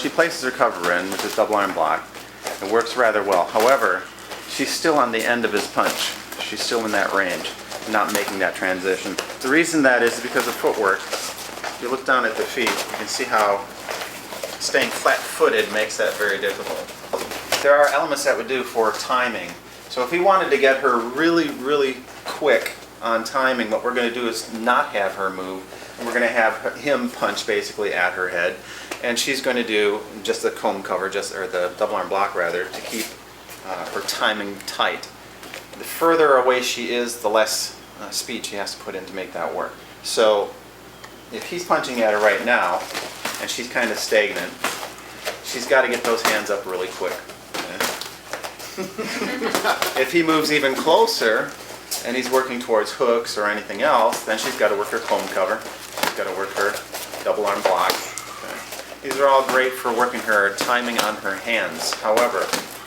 she places her cover in, which is double arm block, it works rather well. However, she's still on the end of his punch. She's still in that range, not making that transition. The reason that is because of footwork. If you look down at the feet, you can see how staying flat-footed makes that very difficult. There are elements that would do for timing. So if we wanted to get her really, really quick on timing, what we're going to do is not have her move, and we're going to have him punch basically at her head, and she's going to do just the comb cover, or the double arm block rather, to keep her timing tight. The further away she is, the less speed she has to put in to make that work. So if he's punching at her right now, and she's kind of stagnant, she's got to get those hands up really quick. If he moves even closer, and he's working towards hooks or anything else, then she's got to work her comb cover. She's got to work her double arm block. Okay. These are all great for working her timing on her hands. However,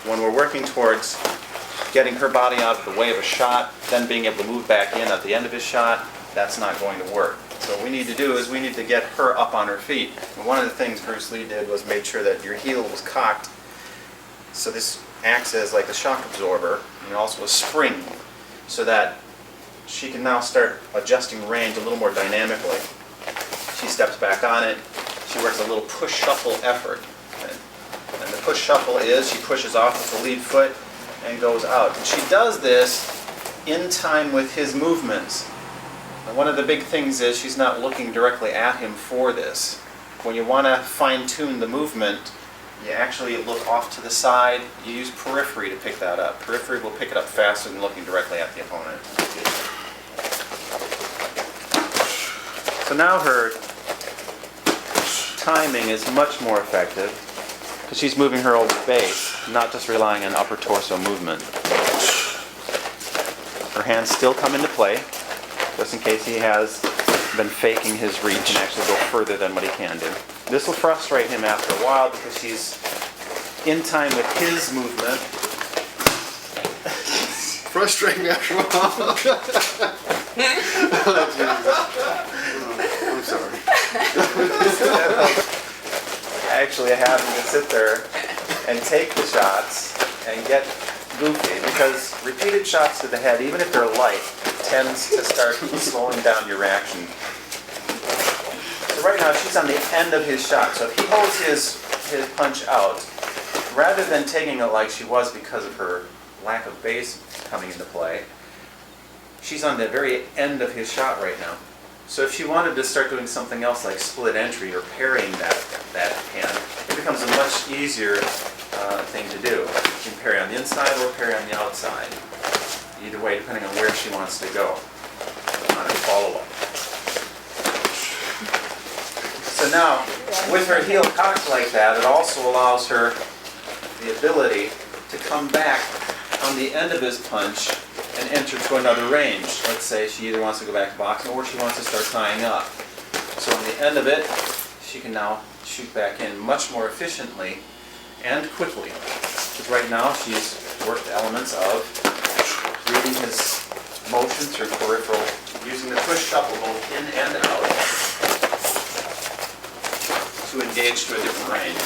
when we're working towards getting her body out of the way of a shot, then being able to move back in at the end of his shot, that's not going to work. So what we need to do is we need to get her up on her feet. And one of the things Bruce Lee did was made sure that your heel was cocked. So this acts as like a shock absorber and also a spring, so that she can now start adjusting range a little more dynamically. She steps back on it. She works a little push-shuffle effort. And the push-shuffle is she pushes off with the lead foot and goes out. And she does this in time with his movements. And one of the big things is she's not looking directly at him for this. When you want to fine-tune the movement, you actually look off to the side. You use periphery to pick that up. Periphery will pick it up faster than looking directly at the opponent. So now her timing is much more effective because she's moving her whole base, not just relying on upper torso movement. Her hands still come into play, just in case he has been faking his reach and actually go further than what he can do. This will frustrate him after a while because she's in time with his movement. Frustrating after a while. I'm sorry. Actually having to sit there and take the shots and get goofy, because repeated shots to the head, even if they're light, tends to start slowing down your reaction. So right now she's on the end of his shot. So if he holds his punch out, rather than taking it like she was because of her lack of base coming into play, she's on the very end of his shot right now. So if she wanted to start doing something else like split entry or parrying that hand, it becomes a much easier thing to do. You can parry on the inside or parry on the outside. Either way, depending on where she wants to go on her follow-up. So now, with her heel cocked like that, it also allows her the ability to come back on the end of his punch and enter to another range. Let's say she either wants to go back to boxing or she wants to start tying up. So on the end of it, she can now shoot back in much more efficiently and quickly. Because right now she's worked elements of reading his motion through peripheral, using the push shuffle both in and out to engage to a different range.